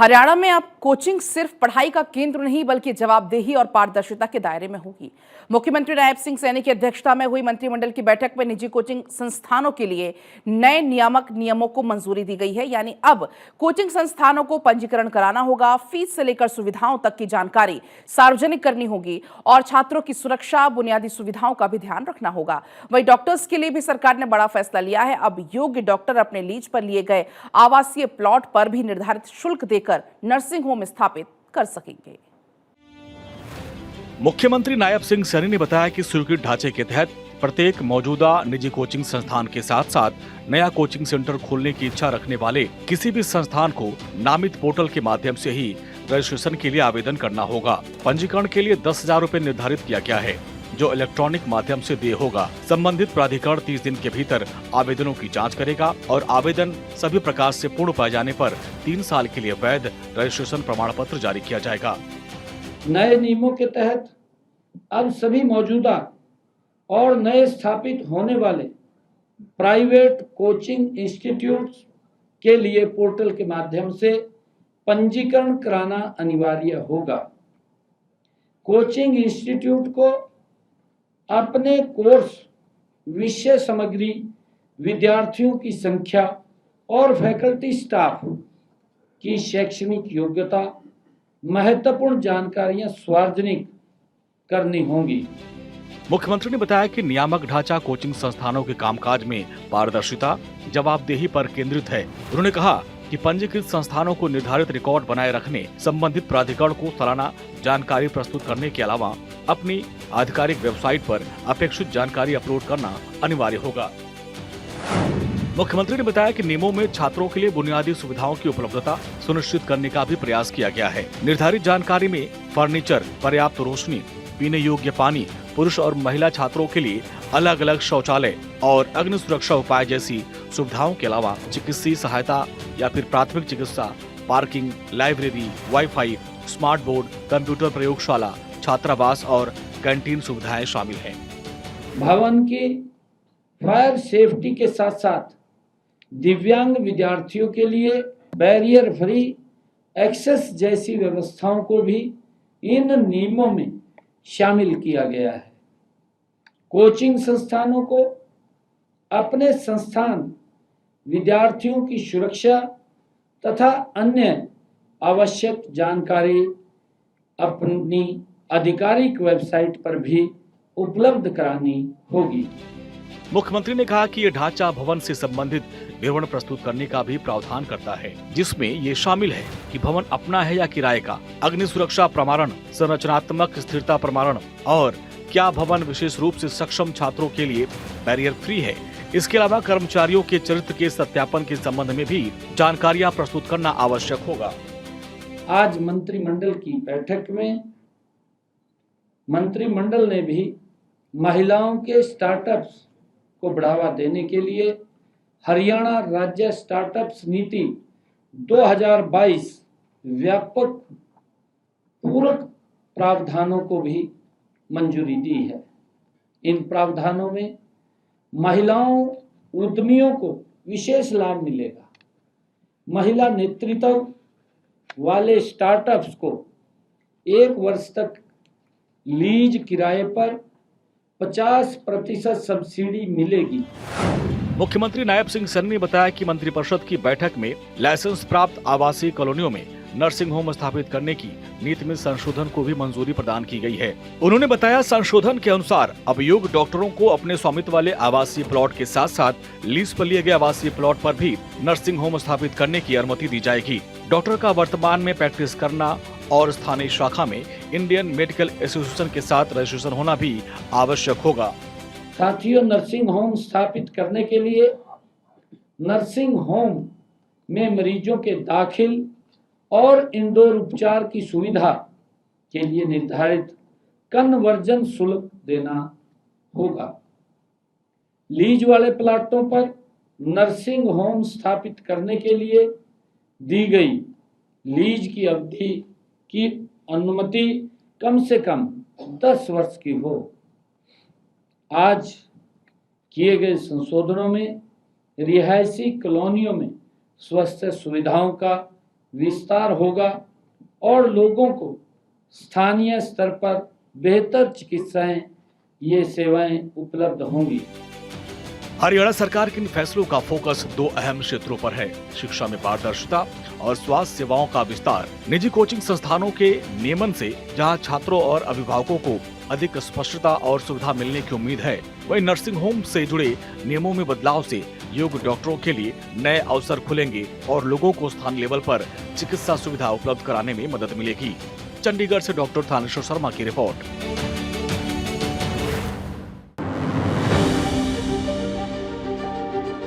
हरियाणा में अब कोचिंग सिर्फ पढ़ाई का केंद्र नहीं बल्कि जवाबदेही और पारदर्शिता के दायरे में होगी। मुख्यमंत्री नायब सिंह सैनी की अध्यक्षता में हुई मंत्रिमंडल की बैठक में निजी कोचिंग संस्थानों के लिए नए नियामक नियमों को मंजूरी दी गई है। यानी अब कोचिंग संस्थानों को पंजीकरण कराना होगा, फीस से लेकर सुविधाओं तक की जानकारी सार्वजनिक करनी होगी और छात्रों की सुरक्षा, बुनियादी सुविधाओं का भी ध्यान रखना होगा। वहीं डॉक्टर्स के लिए भी सरकार ने बड़ा फैसला लिया है। अब योग्य डॉक्टर अपने लीज पर लिए गए आवासीय प्लॉट पर भी निर्धारित शुल्क देकर नर्सिंग होम स्थापित कर सकेंगे। मुख्यमंत्री नायब सिंह सैनी ने बताया कि स्वीकृत ढांचे के तहत प्रत्येक मौजूदा निजी कोचिंग संस्थान के साथ साथ नया कोचिंग सेंटर खोलने की इच्छा रखने वाले किसी भी संस्थान को नामित पोर्टल के माध्यम से ही रजिस्ट्रेशन के लिए आवेदन करना होगा। पंजीकरण के लिए 10,000 रूपए निर्धारित किया गया है, जो इलेक्ट्रॉनिक माध्यम से देय होगा। संबंधित प्राधिकरण 30 दिन के भीतर आवेदनों की जांच करेगा और आवेदन सभी प्रकार से पूर्ण पाए जाने पर 3 साल के लिए वैध रजिस्ट्रेशन प्रमाण पत्र जारी किया जाएगा। नए नियमों के तहत अब सभी मौजूदा और नए स्थापित होने वाले प्राइवेट कोचिंग इंस्टीट्यूट्स के लिए पोर्टल के माध्यम से पंजीकरण कराना अनिवार्य होगा। कोचिंग इंस्टीट्यूट को अपने कोर्स, विषय सामग्री, विद्यार्थियों की संख्या और फैकल्टी स्टाफ की शैक्षणिक योग्यता, महत्वपूर्ण जानकारियां सार्वजनिक करनी होंगी। मुख्यमंत्री ने बताया कि नियामक ढांचा कोचिंग संस्थानों के कामकाज में पारदर्शिता, जवाबदेही पर केंद्रित है। उन्होंने कहा कि पंजीकृत संस्थानों को निर्धारित रिकॉर्ड बनाए रखने, संबंधित प्राधिकरण को सालाना जानकारी प्रस्तुत करने के अलावा अपनी आधिकारिक वेबसाइट पर अपेक्षित जानकारी अपलोड करना अनिवार्य होगा। मुख्यमंत्री ने बताया कि नियमों में छात्रों के लिए बुनियादी सुविधाओं की उपलब्धता सुनिश्चित करने का भी प्रयास किया गया है। निर्धारित जानकारी में फर्नीचर, पर्याप्त रोशनी, पीने योग्य पानी, पुरुष और महिला छात्रों के लिए अलग अलग शौचालय और अग्नि सुरक्षा उपाय जैसी सुविधाओं के अलावा चिकित्सीय सहायता या फिर प्राथमिक चिकित्सा, parking, library, wifi, smart board, computer प्रयोगशाला, छात्रावास और कैंटीन सुविधाएं शामिल हैं। भवन की फायर सेफ्टी के साथ साथ दिव्यांग विद्यार्थियों के लिए बैरियर फ्री एक्सेस जैसी व्यवस्थाओं को भी इन नियमों में शामिल किया गया है। कोचिंग संस्थानों को अपने संस्थान, विद्यार्थियों की सुरक्षा तथा अन्य आवश्यक जानकारी अपनी आधिकारिक वेबसाइट पर भी उपलब्ध करानी होगी। मुख्यमंत्री ने कहा कि ये ढांचा भवन से संबंधित विवरण प्रस्तुत करने का भी प्रावधान करता है, जिसमें ये शामिल है कि भवन अपना है या किराए का, अग्नि सुरक्षा प्रमाणन, संरचनात्मक स्थिरता प्रमाणन और क्या भवन विशेष रूप से सक्षम छात्रों के लिए बैरियर फ्री है। इसके अलावा कर्मचारियों के चरित्र के सत्यापन के संबंध में भी जानकारियाँ प्रस्तुत करना आवश्यक होगा। आज मंत्रिमंडल की बैठक में मंत्रिमंडल ने भी महिलाओं के स्टार्टअप्स को बढ़ावा देने के लिए हरियाणा राज्य स्टार्टअप्स नीति 2022 व्यापक पूरक प्रावधानों को भी मंजूरी दी है। इन प्रावधानों में महिलाओं उद्यमियों को विशेष लाभ मिलेगा। महिला नेतृत्व वाले स्टार्टअप्स को 1 वर्ष तक लीज किराए पर 50% सब्सिडी मिलेगी। मुख्यमंत्री नायब सिंह सैनी ने बताया कि मंत्रिपरिषद की बैठक में लाइसेंस प्राप्त आवासीय कॉलोनियों में नर्सिंग होम स्थापित करने की नीति में संशोधन को भी मंजूरी प्रदान की गई है। उन्होंने बताया, संशोधन के अनुसार अब योग्य डॉक्टरों को अपने स्वामित्व वाले आवासीय प्लॉट के साथ साथ लीज पर लिए गए आवासीय प्लॉट पर भी नर्सिंग होम स्थापित करने की अनुमति दी जाएगी। डॉक्टर का वर्तमान में प्रैक्टिस करना और स्थानीय शाखा में इंडियन मेडिकल एसोसिएशन के साथ रजिस्ट्रेशन होना भी आवश्यक होगा। साथियों, नर्सिंग होम स्थापित करने के लिए नर्सिंग होम में मरीजों के दाखिल और इंडोर उपचार की सुविधा के लिए निर्धारित कन्वर्जन शुल्क देना होगा। लीज वाले प्लाटों पर नर्सिंग होम स्थापित करने के लिए दी गई लीज की अवधि की अनुमति कम से कम 10 वर्ष की हो। आज किए गए संशोधनों में रिहायशी कॉलोनियों में स्वास्थ्य सुविधाओं का विस्तार होगा और लोगों को स्थानीय स्तर पर बेहतर चिकित्साएं ये सेवाएं उपलब्ध होंगी। हरियाणा सरकार के इन फैसलों का फोकस दो अहम क्षेत्रों पर है, शिक्षा में पारदर्शिता और स्वास्थ्य सेवाओं का विस्तार। निजी कोचिंग संस्थानों के नियमन से जहां छात्रों और अभिभावकों को अधिक स्पष्टता और सुविधा मिलने की उम्मीद है, वहीं नर्सिंग होम से जुड़े नियमों में बदलाव से योग्य डॉक्टरों के लिए नए अवसर खुलेंगे और लोगों को स्थानीय लेवल पर चिकित्सा सुविधा उपलब्ध कराने में मदद मिलेगी। चंडीगढ़ से डॉक्टर थानेश्वर शर्मा की रिपोर्ट।